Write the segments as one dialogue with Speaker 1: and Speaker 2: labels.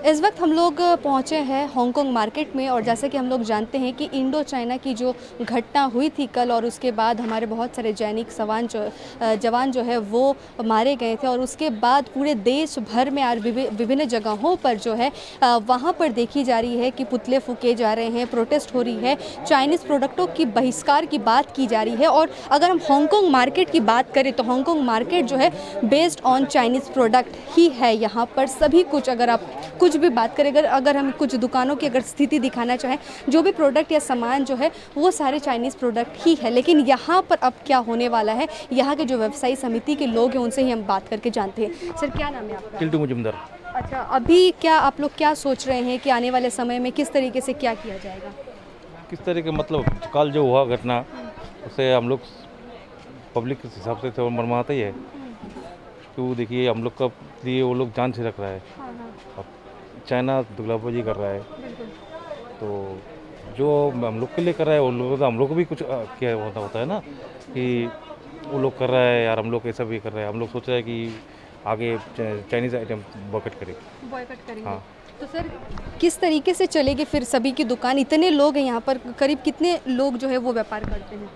Speaker 1: इस वक्त हम लोग पहुंचे हैं हांगकांग मार्केट में और जैसे कि हम लोग जानते हैं कि इंडो चाइना की जो घटना हुई थी कल और उसके बाद हमारे बहुत सारे जैनिक जवान जो है वो मारे गए थे और उसके बाद पूरे देश भर में आज विभिन्न जगहों पर जो है वहां पर देखी जा रही है कि पुतले फूके जा रहे हैं, प्रोटेस्ट हो रही है, चाइनीज़ प्रोडक्टों की बहिष्कार की बात की जा रही है। और अगर हम हांगकांग मार्केट की बात करें तो हांगकांग मार्केट जो है बेस्ड ऑन चाइनीज़ प्रोडक्ट ही है। यहाँ पर सभी कुछ, अगर आप कुछ भी बात करें, अगर हम कुछ दुकानों की अगर स्थिति दिखाना चाहें, जो भी प्रोडक्ट या सामान जो है वो सारे चाइनीज़ प्रोडक्ट ही है। लेकिन यहाँ पर अब क्या होने वाला है, यहाँ के जो व्यवसायी समिति के लोग हैं उनसे ही हम बात करके जानते हैं। सर, क्या नाम है आपका?
Speaker 2: चिल्टू मुजुमदार।
Speaker 1: अच्छा, अभी क्या आप लोग क्या सोच रहे हैं कि आने वाले समय में किस तरीके से क्या किया जाएगा?
Speaker 2: किस तरह के मतलब कल जो हुआ घटना, उसे हम लोग पब्लिक के हिसाब से तो मरमाते ही है। क्यों, देखिए हम लोग का लिए वो लोग जान से रख रहा है। अब चाइना दुगलाबाजी कर रहा है, तो जो हम लोग के लिए कर रहा है वो लोग, हम लोग को भी कुछ क्या होता है ना कि वो लोग कर रहा है यार, हम लोग ऐसा भी कर रहे हैं। हम लोग सोच रहे हैं कि आगे चाइनीज़ आइटम बॉयकॉट करेंगे। हाँ,
Speaker 1: तो सर किस तरीके से चलेगी फिर सभी की दुकान? इतने लोग हैं यहाँ पर, करीब कितने लोग जो है वो व्यापार करते हैं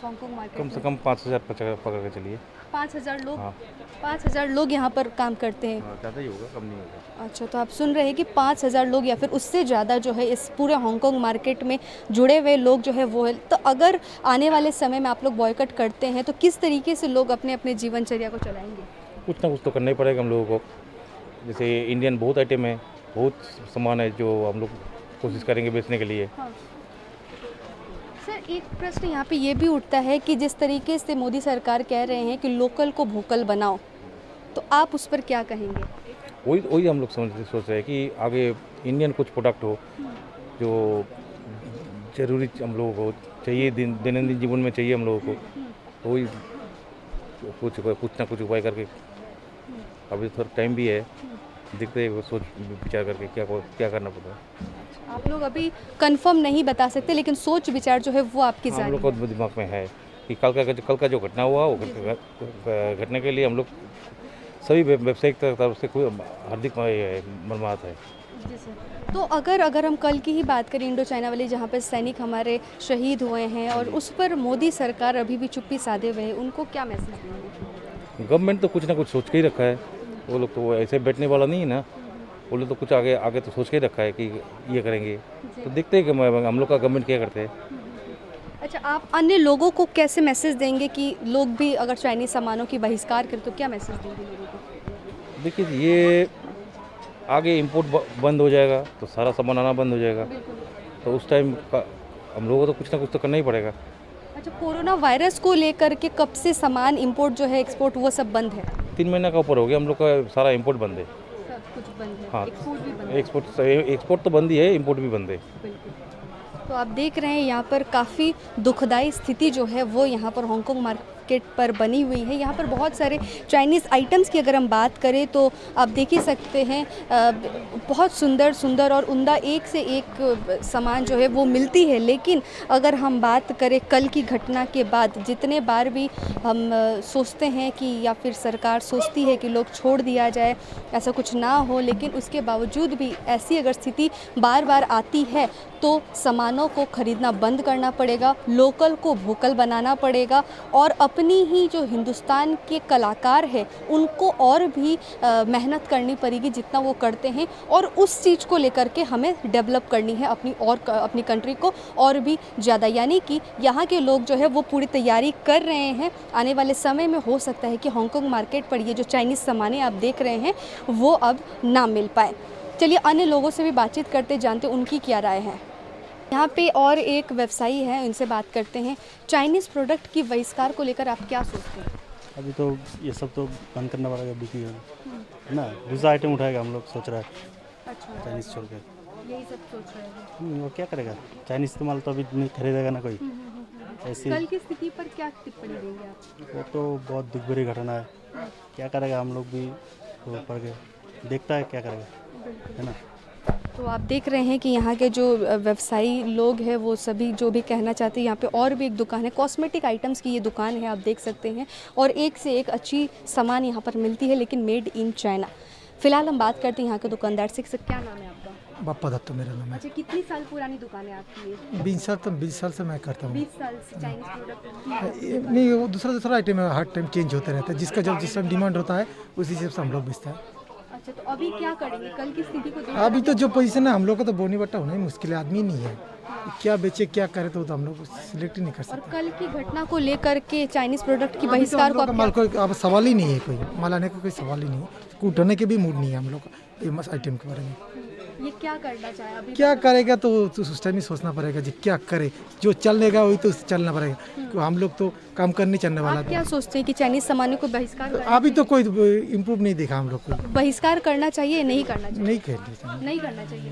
Speaker 1: हांगकांग मार्केट?
Speaker 2: कम से कम 5,000 पकड़ के चलिए।
Speaker 1: 5,000 लोग?
Speaker 2: हाँ,
Speaker 1: 5,000 लोग यहाँ पर काम करते हैं।
Speaker 2: ज़्यादा ही होगा, कम नहीं होगा।
Speaker 1: अच्छा, तो आप सुन रहे हैं कि 5,000 लोग या फिर उससे ज़्यादा जो है इस पूरे हांगकांग मार्केट में जुड़े हुए लोग जो है वो है। तो अगर आने वाले समय में आप लोग बॉयकॉट करते हैं तो किस तरीके से लोग अपने अपने जीवनचर्या को चलाएंगे?
Speaker 2: कुछ ना कुछ तो करना ही पड़ेगा हम लोगों को। जैसे इंडियन बहुत आइटम है, बहुत सामान है जो हम लोग कोशिश करेंगे बेचने के लिए।
Speaker 1: हाँ। सर, एक प्रश्न यहाँ पे ये भी उठता है कि जिस तरीके से मोदी सरकार कह रहे हैं कि लोकल को वोकल बनाओ, तो आप उस पर क्या कहेंगे?
Speaker 2: वही हम लोग सोच रहे हैं कि आगे इंडियन कुछ प्रोडक्ट हो जो ज़रूरी हम लोगों को चाहिए, दैनंदिन जीवन में चाहिए हम लोगों को। तो वही कुछ ना कुछ उपाय करके, अभी थोड़ा टाइम भी है, देखते हैं सोच विचार करके क्या करना पड़ता है।
Speaker 1: आप लोग अभी कंफर्म नहीं बता सकते, लेकिन सोच विचार जो है वो आपकी
Speaker 2: हम
Speaker 1: जारी
Speaker 2: लोग को दिमाग में है कि कल का जो घटना हुआ वो घटने के लिए हम लोग सभी व्यावसायिक तरफ से कोई हार्दिक मरम्मत है।
Speaker 1: जी सर। तो अगर हम कल की ही बात करें, इंडो चाइना वाली जहाँ पर सैनिक हमारे शहीद हुए हैं और उस पर मोदी सरकार अभी भी चुप्पी साधे हुए है, उनको क्या मैसेज देंगे?
Speaker 2: गवर्नमेंट तो कुछ ना कुछ सोच के ही रखा है। वो लोग तो ऐसे बैठने वाला नहीं है ना, वो लोग तो कुछ आगे तो सोच के ही रखा है कि ये करेंगे। तो देखते हैं कि हम लोग का गवर्नमेंट क्या करते हैं।
Speaker 1: अच्छा, आप अन्य लोगों को कैसे मैसेज देंगे कि लोग भी अगर चाइनीज़ सामानों की बहिष्कार करें तो क्या मैसेज देंगे लोगों को?
Speaker 2: देखिए, ये आगे इंपोर्ट बंद हो जाएगा तो सारा सामान आना बंद हो जाएगा, तो उस टाइम का हम लोगों को तो कुछ ना कुछ तो करना ही पड़ेगा।
Speaker 1: अच्छा, कोरोना वायरस को लेकर के कब से सामान इंपोर्ट जो है, एक्सपोर्ट, वो सब बंद है?
Speaker 2: 3 महीने का ऊपर हो गया, हम लोग का सारा इंपोर्ट बंद है।
Speaker 1: सब कुछ बंद है?
Speaker 2: हाँ,
Speaker 1: एक्सपोर्ट भी बंद है?
Speaker 2: एक्सपोर्ट तो बंद ही है, इंपोर्ट भी बंद है।
Speaker 1: बिल्कुल। तो आप देख रहे हैं यहाँ पर काफ़ी दुखदाई स्थिति जो है वो यहाँ पर हांगकांग मार्केट पर बनी हुई है। यहाँ पर बहुत सारे चाइनीज़ आइटम्स की अगर हम बात करें तो आप देख ही सकते हैं, बहुत सुंदर और उम्दा एक से एक सामान जो है वो मिलती है। लेकिन अगर हम बात करें कल की घटना के बाद, जितने बार भी हम सोचते हैं कि या फिर सरकार सोचती है कि लोग छोड़ दिया जाए, ऐसा कुछ ना हो, लेकिन उसके बावजूद भी ऐसी अगर स्थिति बार बार आती है तो सामानों को खरीदना बंद करना पड़ेगा, लोकल को वोकल बनाना पड़ेगा और अपनी ही जो हिंदुस्तान के कलाकार हैं उनको और भी मेहनत करनी पड़ेगी जितना वो करते हैं, और उस चीज़ को लेकर के हमें डेवलप करनी है अपनी कंट्री को और भी ज़्यादा। यानी कि यहाँ के लोग जो है वो पूरी तैयारी कर रहे हैं। आने वाले समय में हो सकता है कि हांगकांग मार्केट पर ये जो चाइनीज़ सामानें आप देख रहे हैं वो अब ना मिल पाए। चलिए अन्य लोगों से भी बातचीत करते, जानते उनकी क्या राय है। यहाँ पे और एक व्यवसायी है, उनसे बात करते हैं। चाइनीज़ प्रोडक्ट की बहिष्कार को लेकर आप क्या सोचते हैं?
Speaker 3: अभी तो ये सब तो बंद करना पड़ेगा, बिक्री है ना। दूसरा आइटम उठाएगा हम लोग सोच रहा है।
Speaker 1: अच्छा,
Speaker 3: चाइनीज़ छोड़ के
Speaker 1: यही सब सोच रहे हैं।
Speaker 3: वो क्या करेगा, चाइनीज़ माल तो अभी नहीं खरीदेगा ना कोई। ऐसी
Speaker 1: कल की स्थिति पर क्या टिप्पणी देंगे आप?
Speaker 3: वो तो बहुत दुख भरी घटना है। क्या करेगा, हम लोग भी तो पढ़ के देखता है क्या करेगा, है ना।
Speaker 1: तो आप देख रहे हैं कि यहाँ के जो व्यवसायी लोग हैं वो सभी जो भी कहना चाहते हैं। यहाँ पे और भी एक दुकान है, कॉस्मेटिक आइटम्स की ये दुकान है, आप देख सकते हैं, और एक से एक अच्छी सामान यहाँ पर मिलती है, लेकिन मेड इन चाइना। फिलहाल हम बात करते हैं यहाँ के दुकानदार से। सर क्या नाम है आपका?
Speaker 4: बाप्पा दत्तो मेरा नाम है।
Speaker 1: अच्छा, कितनी साल पुरानी दुकान है आपकी ये?
Speaker 4: 20 साल से मैं करता हूँ।
Speaker 1: 20 साल से चाइनीज प्रोडक्ट।
Speaker 4: नहीं, वो दूसरा आइटम है, हर टाइम चेंज होता रहता है, जिसका जब जिस टाइम डिमांड होता है उसी हिसाब से हम लोग बेचते हैं।
Speaker 1: अच्छा, तो अभी क्या करेंगे कल की स्थिति को देख?
Speaker 4: अभी तो जो पोजीशन है हम लोग का, तो बोनी बट्टा होना ही मुश्किल है, आदमी नहीं है, क्या बेचे क्या करे, तो हम लोग सिलेक्ट ही नहीं कर
Speaker 1: और
Speaker 4: सकते।
Speaker 1: कल की घटना को लेकर के चाइनीज प्रोडक्ट की
Speaker 4: अभी तो
Speaker 1: बहिष्कार
Speaker 4: हम
Speaker 1: को
Speaker 4: लोग का
Speaker 1: आप
Speaker 4: माल को अब सवाल ही नहीं है, कोई माल आने का कोई सवाल ही नहीं है, उठाने के भी मूड नहीं है हम लोग का ये आइटम के बारे में।
Speaker 1: ये क्या करना चाहे अभी?
Speaker 4: क्या करेगा तो उस टाइम ही सोचना पड़ेगा जी, क्या करे, जो चलेगा वही तो चलना पड़ेगा, क्योंकि हम लोग तो काम कर नहीं चलने वाला
Speaker 1: आप क्या सोचते हैं कि चाइनीज सामानों को बहिष्कार
Speaker 4: अभी तो कोई इम्प्रूव नहीं देखा हम लोग को।
Speaker 1: बहिष्कार करना चाहिए नहीं करना चाहिए?
Speaker 4: नहीं करेंगे,
Speaker 1: नहीं करना चाहिए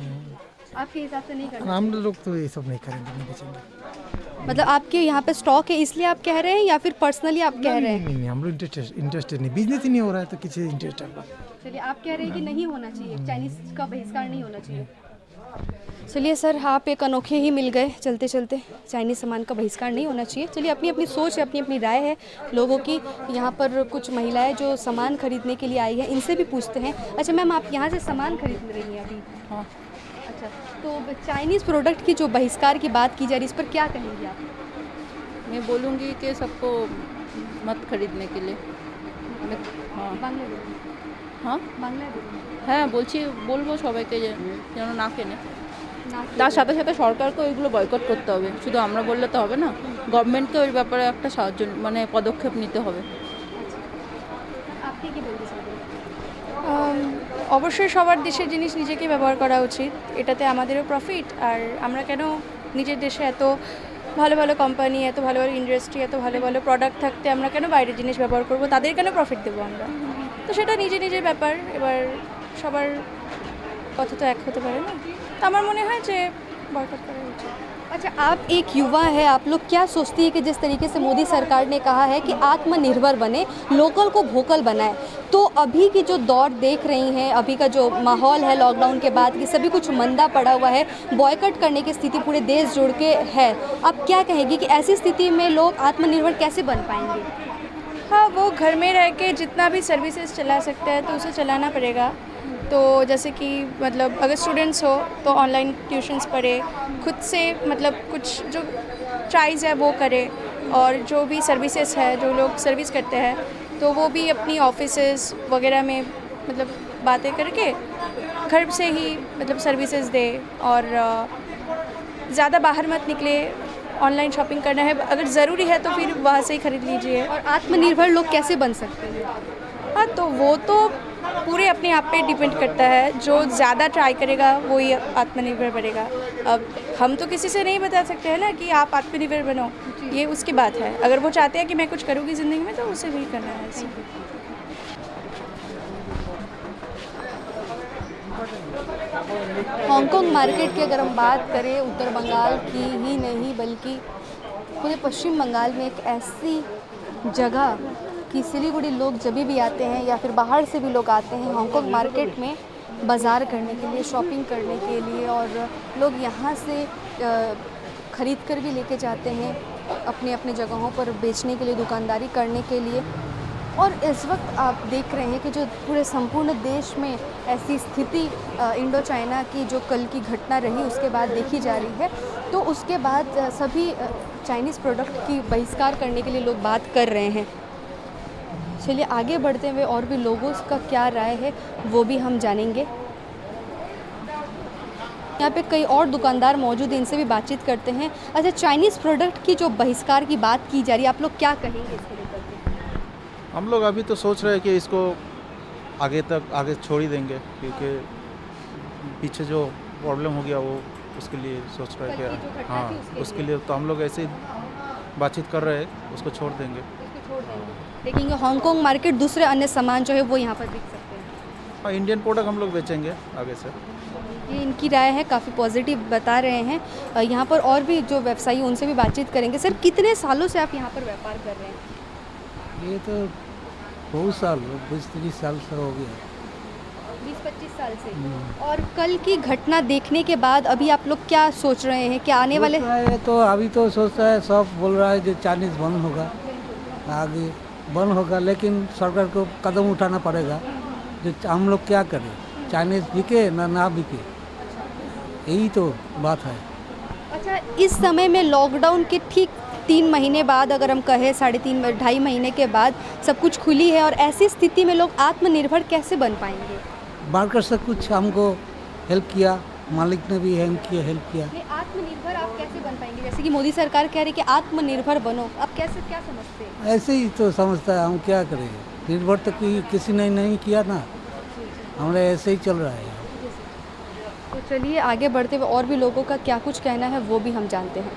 Speaker 1: आपके हिसाब से? नहीं करना
Speaker 4: हम लोग तो ये सब नहीं करेंगे, नहीं बेचेंगे।
Speaker 1: मतलब आपके यहाँ पे स्टॉक है इसलिए आप कह रहे हैं या फिर पर्सनली आप कह रहे हैं?
Speaker 4: नहीं, हम लोग इंटरेस्टेड नहीं, बिजनेस ही नहीं हो रहा है तो किसी इंटरेस्ट है।
Speaker 1: चलिए, आप कह रहे हैं कि नहीं होना चाहिए, चाइनीज का बहिष्कार नहीं होना चाहिए। चलिए सर, आप एक अनोखे ही मिल गए चलते चलते। चाइनीज़ सामान का बहिष्कार नहीं होना चाहिए। चलिए, अपनी अपनी सोच है, अपनी अपनी राय है लोगों की। यहाँ पर कुछ महिलाएं जो सामान खरीदने के लिए आई है, इनसे भी पूछते हैं। अच्छा मैम, आप यहाँ से सामान खरीद रही हैं अभी?
Speaker 5: हाँ।
Speaker 1: अच्छा, तो चाइनीज़ प्रोडक्ट की जो बहिष्कार की बात की जा रही है, इस पर क्या कहेंगी आप?
Speaker 5: मैं बोलूँगी कि सबको मत खरीदने के लिए। हाँ
Speaker 1: बांग्लादेश?
Speaker 5: हाँ
Speaker 1: বাংলাদেশ
Speaker 5: হ্যাঁ বলবো সবাইকে যেন না কেনে। তার সাথে সাথে সরকারকে ওইগুলো বয়কট করতে হবে, শুধু আমরা বললে তো হবে না, গভর্নমেন্টকে ওই ব্যাপারে একটা সাহায্য মানে পদক্ষেপ নিতে হবে।
Speaker 1: আপনি কি বলতে চাইবেন?
Speaker 6: অবশ্যই সবার দেশের জিনিস নিজেকে ব্যবহার করা উচিত, এটাতে আমাদেরও প্রফিট। আর আমরা কেন নিজের দেশে এত ভালো ভালো কোম্পানি, এত ভালো ভালো ইন্ডাস্ট্রি, এত ভালো ভালো প্রোডাক্ট থাকতে আমরা কেন বাইরের জিনিস ব্যবহার করব, তাদের কেন প্রফিট দেবো আমরা? তো সেটা নিজে নিজের ব্যাপার, এবার সবার কথা তো এক হতে পারে না। তো আমার মনে হয় যে বয়কট করা উচিত।
Speaker 1: अच्छा, आप एक युवा है, आप लोग क्या सोचती है कि जिस तरीके से मोदी सरकार ने कहा है कि आत्मनिर्भर बने, लोकल को भोकल बनाए, तो अभी की जो दौर देख रही हैं, अभी का जो माहौल है लॉकडाउन के बाद की, सभी कुछ मंदा पड़ा हुआ है, बॉयकट करने की स्थिति पूरे देश जुड़ के है, आप क्या कहेंगी कि ऐसी स्थिति में लोग आत्मनिर्भर कैसे बन पाएंगे?
Speaker 6: हाँ, वो घर में रह के जितना भी सर्विसेज चला सकता है तो उसे चलाना पड़ेगा। तो जैसे कि मतलब अगर स्टूडेंट्स हो तो ऑनलाइन ट्यूशन्स पढ़े, खुद से मतलब कुछ जो ट्राइज़ है वो करे, और जो भी सर्विसेज है, जो लोग सर्विस करते हैं तो वो भी अपनी ऑफिसेज वगैरह में मतलब बातें करके घर से ही मतलब सर्विसेज दे, और ज़्यादा बाहर मत निकले। ऑनलाइन शॉपिंग करना है अगर ज़रूरी है तो फिर वहाँ से ही ख़रीद लीजिए।
Speaker 1: और आत्मनिर्भर लोग कैसे बन सकते हैं?
Speaker 6: हाँ, तो वो तो पूरे अपने आप पे डिपेंड करता है, जो ज़्यादा ट्राई करेगा वो ही आत्मनिर्भर बनेगा। अब हम तो किसी से नहीं बता सकते हैं ना कि आप आत्मनिर्भर बनो, ये उसकी बात है। अगर वो चाहते हैं कि मैं कुछ करूँगी ज़िंदगी में तो उसे भी करना है ऐसे।
Speaker 1: हांगकांग मार्केट की अगर हम बात करें उत्तर बंगाल की ही नहीं बल्कि पूरे पश्चिम बंगाल में एक ऐसी जगह कि सिलीगुड़ी लोग जब भी आते हैं या फिर बाहर से भी लोग आते हैं हांगकांग मार्केट में बाज़ार करने के लिए, शॉपिंग करने के लिए, और लोग यहाँ से ख़रीद कर भी लेके जाते हैं अपने अपने जगहों पर बेचने के लिए, दुकानदारी करने के लिए। और इस वक्त आप देख रहे हैं कि जो पूरे संपूर्ण देश में ऐसी स्थिति इंडो चाइना की जो कल की घटना रही उसके बाद देखी जा रही है, तो उसके बाद सभी चाइनीज़ प्रोडक्ट की बहिष्कार करने के लिए लोग बात कर रहे हैं। चलिए आगे बढ़ते हुए और भी लोगों का क्या राय है वो भी हम जानेंगे। यहाँ पे कई और दुकानदार मौजूद हैं, इनसे भी बातचीत करते हैं। अच्छा, चाइनीज़ प्रोडक्ट की जो बहिष्कार की बात की जा रही है, आप लोग क्या कहेंगे इसको लेकर के?
Speaker 7: हम लोग अभी तो सोच रहे हैं कि इसको आगे छोड़ ही देंगे, क्योंकि पीछे जो प्रॉब्लम हो गया वो उसके लिए सोच रहे हैं कि हाँ उसके लिए तो हम लोग ऐसे ही बातचीत कर रहे हैं, उसको छोड़ देंगे।
Speaker 1: लेकिन हांगकांग मार्केट दूसरे अन्य सामान जो है वो यहाँ पर बिक सकते हैं।
Speaker 7: हाँ, इंडियन प्रोडक्ट हम लोग बेचेंगे आगे से।
Speaker 1: ये इनकी राय है, काफ़ी पॉजिटिव बता रहे हैं। यहाँ पर और भी जो व्यवसायी उनसे भी बातचीत करेंगे। सर, कितने सालों से आप यहाँ पर व्यापार कर रहे हैं?
Speaker 8: ये तो बहुत साल 20-30 साल से हो गया।
Speaker 1: 20-25 साल से। और कल की घटना देखने के बाद अभी आप लोग क्या सोच रहे हैं? क्या आने वाले
Speaker 8: तो अभी तो सोचता है, सब बोल रहा है जो चाइनीज़ बंद होगा, आगे बंद होगा, लेकिन सरकार को कदम उठाना पड़ेगा जो हम लोग क्या करें, चाइनीज बिके ना बिके, यही तो बात है।
Speaker 1: अच्छा, इस समय में लॉकडाउन के ठीक 3 महीने बाद, अगर हम कहें 3.5 महीने के बाद सब कुछ खुली है, और ऐसी स्थिति में लोग आत्मनिर्भर कैसे बन पाएंगे?
Speaker 8: बारकर से कुछ हमको हेल्प किया, मालिक ने भी हेल्प किया।
Speaker 1: नहीं, आत्मनिर्भर आप कैसे बन पाएंगे? जैसे कि मोदी सरकार कह रही है कि आत्मनिर्भर बनो, आप कैसे, क्या समझते हैं?
Speaker 8: ऐसे ही तो समझता है, हम क्या करें, निर्भर तो किसी ने नहीं किया ना, हमारे ऐसे ही चल रहा है।
Speaker 1: तो चलिए आगे बढ़ते हुए और भी लोगों का क्या कुछ कहना है वो भी हम जानते हैं।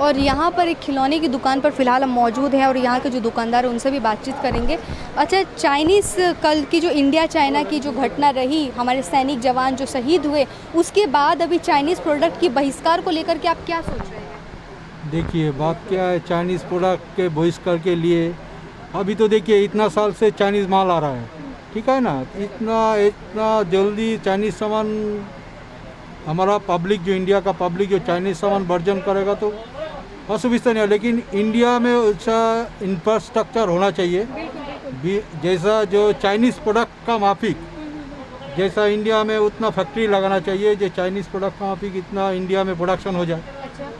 Speaker 1: और यहाँ पर एक खिलौने की दुकान पर फ़िलहाल हम मौजूद हैं और यहाँ के जो दुकानदार हैं उनसे भी बातचीत करेंगे। अच्छा, चाइनीज़ कल की जो इंडिया चाइना की जो घटना रही, हमारे सैनिक जवान जो शहीद हुए, उसके बाद अभी चाइनीज़ प्रोडक्ट की बहिष्कार को लेकर के आप क्या सोच रहे हैं?
Speaker 9: देखिए बात क्या है, चाइनीज़ प्रोडक्ट के बहिष्कार के लिए अभी तो देखिए इतना साल से चाइनीज़ माल आ रहा है, ठीक है ना, इतना जल्दी चाइनीज़ सामान हमारा पब्लिक जो इंडिया का पब्लिक जो चाइनीज़ सामान वर्जन करेगा तो असुविधा नहीं है, लेकिन इंडिया में अच्छा इंफ्रास्ट्रक्चर होना चाहिए, जैसा जो चाइनीज़ प्रोडक्ट का माफिक जैसा इंडिया में उतना फैक्ट्री लगाना चाहिए, जो चाइनीज़ प्रोडक्ट का माफिक इतना इंडिया में प्रोडक्शन हो जाए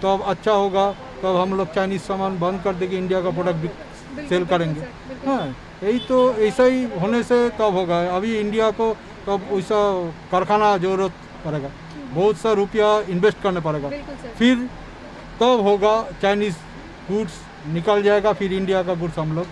Speaker 9: तो अब अच्छा होगा। तो हम लोग चाइनीज़ सामान बंद कर देंगे, इंडिया का प्रोडक्ट सेल करेंगे। हाँ, यही तो, ऐसा ही होने से तब होगा। अभी इंडिया को तब वैसा कारखाना ज़रूरत पड़ेगा, बहुत सा रुपया इन्वेस्ट करना पड़ेगा, फिर तब होगा चाइनीज़ गुड्स निकल जाएगा, फिर इंडिया का गुड्स हम लोग।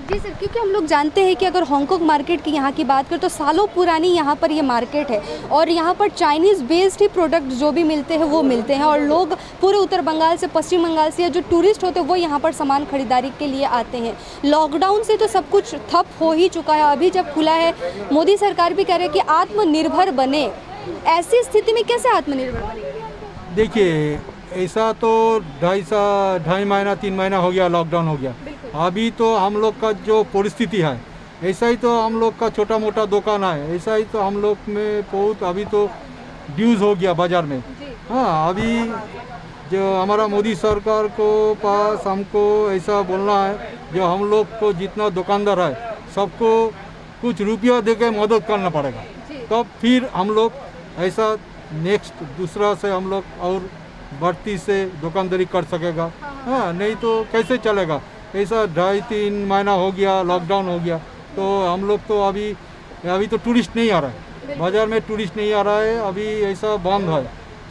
Speaker 1: जी सर, क्योंकि हम लोग जानते हैं कि अगर हांगकांग मार्केट की यहाँ की बात करें तो सालों पुरानी यहाँ पर ये मार्केट है और यहाँ पर चाइनीज़ बेस्ड ही प्रोडक्ट जो भी मिलते हैं वो मिलते हैं, और लोग पूरे उत्तर बंगाल से, पश्चिम बंगाल से, या जो टूरिस्ट होते हैं वो यहाँ पर सामान खरीदारी के लिए आते हैं। लॉकडाउन से तो सब कुछ ठप हो ही चुका है, अभी जब खुला है मोदी सरकार भी कह रही है कि आत्मनिर्भर बने, ऐसी स्थिति में कैसे आत्मनिर्भर बने?
Speaker 9: देखिए ऐसा तो 2.5 महीना 3 महीना हो गया, लॉकडाउन हो गया। अभी तो हम लोग का जो परिस्थिति है, ऐसा ही तो हम लोग का छोटा मोटा दुकान है, ऐसा ही तो हम लोग में बहुत अभी तो ड्यूज हो गया बाज़ार में। हाँ, अभी जो हमारा मोदी सरकार को पास हमको ऐसा बोलना है, जो हम लोग को जितना दुकानदार है सबको कुछ रुपया दे के मदद करना पड़ेगा, तब फिर हम लोग ऐसा नेक्स्ट दूसरा से हम लोग और बढ़ती से दुकानदारी कर सकेगा। हाँ, नहीं तो कैसे चलेगा? ऐसा 2.5-3 महीना हो गया, लॉकडाउन हो गया, तो हम लोग तो अभी तो टूरिस्ट नहीं आ रहा है, बाज़ार में टूरिस्ट नहीं आ रहा है, अभी ऐसा बंद है,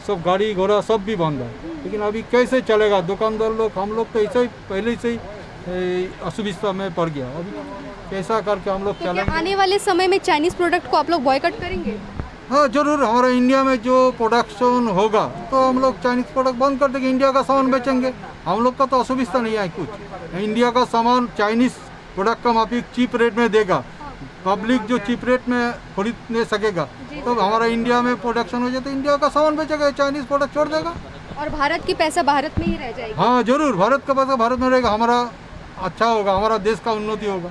Speaker 9: सब गाड़ी घोड़ा सब भी बंद है, लेकिन अभी कैसे चलेगा? दुकानदार लोग, हम लोग तो ऐसा ही पहले से ही असुविधा में पड़ गया, अभी कैसा करके हम लोग चलेंगे?
Speaker 1: आने वाले समय में चाइनीज़ प्रोडक्ट को आप लोग बॉयकॉट करेंगे?
Speaker 9: हाँ जरूर, हमारा इंडिया में जो प्रोडक्शन होगा तो हम लोग चाइनीज़ प्रोडक्ट बंद कर देंगे, इंडिया का सामान बेचेंगे। हम लोग का तो असुविधा नहीं है कुछ, इंडिया का सामान चाइनीज़ प्रोडक्ट का माफिक चीप रेट में देगा, पब्लिक जो चीप रेट में खरीद नहीं सकेगा, तो हमारा इंडिया में प्रोडक्शन हो जाए तो इंडिया का सामान बेचेगा, चाइनीज़ प्रोडक्ट छोड़ देगा
Speaker 1: और भारत की पैसा भारत में ही रह जाएगा।
Speaker 9: हाँ जरूर, भारत का पैसा भारत में रहेगा, हमारा अच्छा होगा, हमारा देश का उन्नति होगा,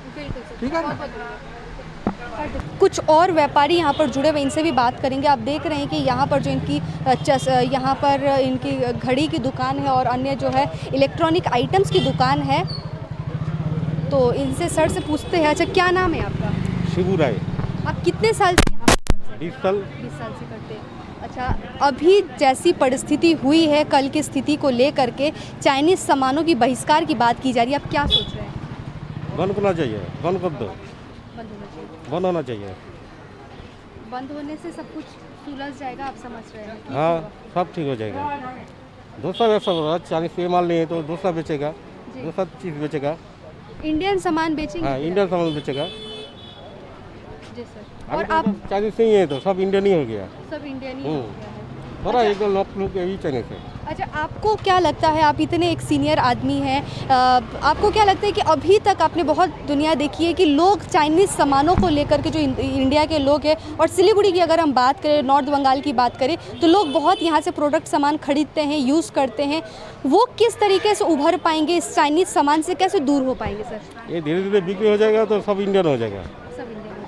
Speaker 9: ठीक है ना।
Speaker 1: कुछ और व्यापारी यहाँ पर जुड़े हुए, इनसे भी बात करेंगे। आप देख रहे हैं कि यहाँ पर जो यहाँ पर इनकी घड़ी की दुकान है और अन्य जो है इलेक्ट्रॉनिक आइटम्स की दुकान है, तो इनसे सर से पूछते हैं। अच्छा, क्या नाम है आपका?
Speaker 10: शिबू राय।
Speaker 1: आप कितने साल से यहाँ पर?
Speaker 10: 20 साल।
Speaker 1: 20 साल से करते हैं। अच्छा, अभी जैसी परिस्थिति हुई है, कल की स्थिति को लेकर के चाइनीज़ सामानों की बहिष्कार की बात की जा रही है, आप क्या सोच रहे हैं?
Speaker 10: बंद करना चाहिए, बंद कर दो, बंद होना चाहिए।
Speaker 1: बंद होने से सब कुछ सुलझ जाएगा, आप समझ रहे हैं?
Speaker 10: हाँ, सब ठीक हो जाएगा। दूसरा व्यवसाय होगा, चाइनीज़ पे माल नहीं है तो दूसरा बेचेगा, दूसरा चीज़ बेचेगा,
Speaker 1: इंडियन सामान बेचेंगे।
Speaker 10: हाँ, इंडियन सामान बेचेगा।
Speaker 1: जी सर। और
Speaker 10: अभी
Speaker 1: आप
Speaker 10: तो चाइनीज़ नहीं है तो सब इंडियन ही हो गया,
Speaker 1: सब इंडियन ही हो गया है।
Speaker 10: थोड़ा एक दो लोग यही चाइनीज़ है।
Speaker 1: अच्छा, आपको क्या लगता है, आप इतने एक सीनियर आदमी हैं, आपको क्या लगता है कि अभी तक आपने बहुत दुनिया देखी है कि लोग चाइनीज़ सामानों को लेकर के, जो इंडिया के लोग हैं, और सिलीगुड़ी की अगर हम बात करें, नॉर्थ बंगाल की बात करें, तो लोग बहुत यहाँ से प्रोडक्ट सामान खरीदते हैं, यूज़ करते हैं, वो किस तरीके से उभर पाएंगे, इस चाइनीज़ सामान से कैसे दूर हो पाएंगे सर?
Speaker 10: ये धीरे धीरे बिक्री हो जाएगा तो सब इंडियन हो जाएगा,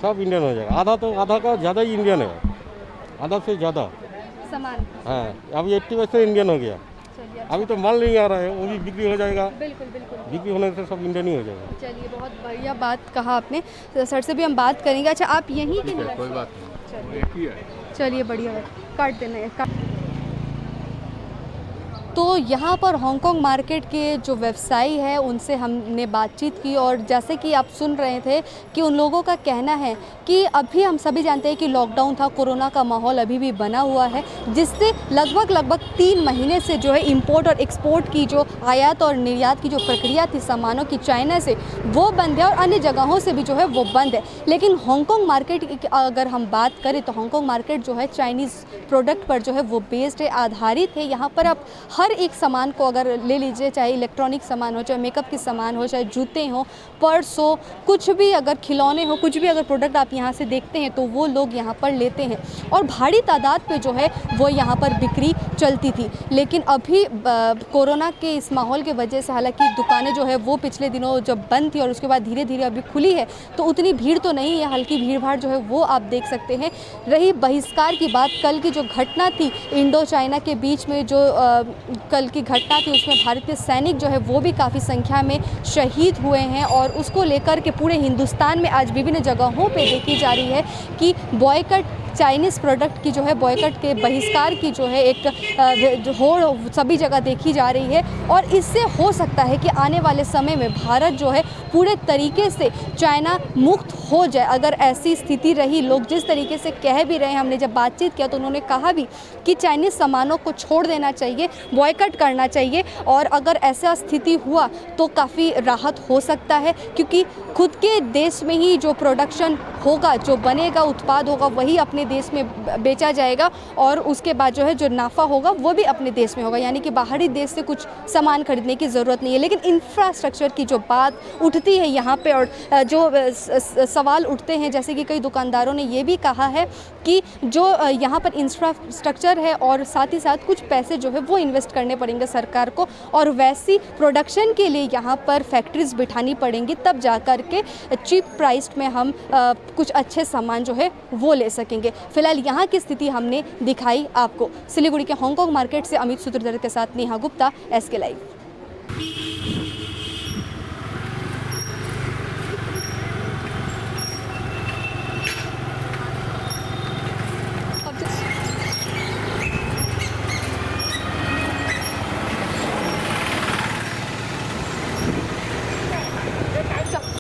Speaker 10: सब इंडियन हो जाएगा। आधा का ज़्यादा ही इंडियन है, आधा से ज़्यादा
Speaker 1: सामान।
Speaker 10: हाँ, अभी 80% इंडियन हो गया। अभी तो माल नहीं आ रहा है, वो भी बिक्री हो जाएगा।
Speaker 1: बिल्कुल बिल्कुल।
Speaker 10: बिक्री होने से सब इंडियन ही हो जाएगा।
Speaker 1: चलिए, बहुत बढ़िया बात कहा आपने। तो सर से भी हम बात करेंगे। अच्छा, आप यहीं के निवासी?
Speaker 11: कोई बात नहीं,
Speaker 1: चलिए, बढ़िया है, काट देना है। तो यहाँ पर हांगकांग मार्केट के जो व्यवसायी है उनसे हमने बातचीत की, और जैसे कि आप सुन रहे थे कि उन लोगों का कहना है कि अभी हम सभी जानते हैं कि लॉकडाउन था, कोरोना का माहौल अभी भी बना हुआ है, जिससे लगभग 3 महीने से जो है इंपोर्ट और एक्सपोर्ट की जो आयात और निर्यात की जो प्रक्रिया थी सामानों की चाइना से, वो बंद है और अन्य जगहों से भी जो है वो बंद है। लेकिन हांगकांग मार्केट की अगर हम बात करें तो हांगकांग मार्केट जो है चाइनीज़ प्रोडक्ट पर जो है वो बेस्ड है, आधारित है। यहाँ पर आप हर एक सामान को अगर ले लीजिए, चाहे इलेक्ट्रॉनिक सामान हो, चाहे मेकअप के सामान हो, चाहे जूते हो, पर्स हो, कुछ भी अगर खिलौने हो, कुछ भी अगर प्रोडक्ट आप यहाँ से देखते हैं तो वो लोग यहाँ पर लेते हैं और भारी तादाद पे जो है वो यहाँ पर बिक्री चलती थी। लेकिन अभी कोरोना के इस माहौल के वजह से हालांकि दुकानें जो है वो पिछले दिनों जब बंद थी और उसके बाद धीरे धीरे अभी खुली है, तो उतनी भीड़ तो नहीं है, हल्की भीड़ भाड़ जो है वो आप देख सकते हैं। रही बहिष्कार की बात, कल की जो घटना थी इंडो चाइना के बीच में, जो कल की घटना थी उसमें भारतीय सैनिक जो है वो भी काफ़ी संख्या में शहीद हुए हैं, और उसको लेकर के पूरे हिंदुस्तान में आज विभिन्न जगहों पे देखी जा रही है कि बॉयकट चाइनीज़ प्रोडक्ट की जो है बॉयकट के बहिष्कार की जो है एक होड़ सभी जगह देखी जा रही है। और इससे हो सकता है कि आने वाले समय में भारत जो है पूरे तरीके से चाइना मुक्त हो जाए। अगर ऐसी स्थिति रही, लोग जिस तरीके से कह भी रहे हैं, हमने जब बातचीत किया तो उन्होंने कहा भी कि चाइनीज़ सामानों को छोड़ देना चाहिए, बॉयकट करना चाहिए, और अगर ऐसा स्थिति हुआ तो काफ़ी राहत हो सकता है, क्योंकि खुद के देश में ही जो प्रोडक्शन होगा, जो बनेगा, उत्पाद होगा, वही अपने देश में बेचा जाएगा, और उसके बाद जो है जो नाफ़ा होगा वो भी अपने देश में होगा, यानी कि बाहरी देश से कुछ सामान खरीदने की ज़रूरत नहीं है। लेकिन इंफ्रास्ट्रक्चर की जो बात उठती है यहाँ पे, और जो सवाल उठते हैं, जैसे कि कई दुकानदारों ने ये भी कहा है कि जो यहाँ पर इंफ्रास्ट्रक्चर है और साथ ही साथ कुछ पैसे जो है वो इन्वेस्ट करने पड़ेंगे सरकार को, और वैसी प्रोडक्शन के लिए यहाँ पर फैक्ट्रीज बिठानी पड़ेंगी, तब जा कर के चीप प्राइस में हम कुछ अच्छे सामान जो है वो ले सकेंगे। फिलहाल यहाँ की स्थिति हमने दिखाई आपको। सिलीगुड़ी के हांगकांग मार्केट से अमित सूत्रधर के साथ नेहा गुप्ता, SK लाइव।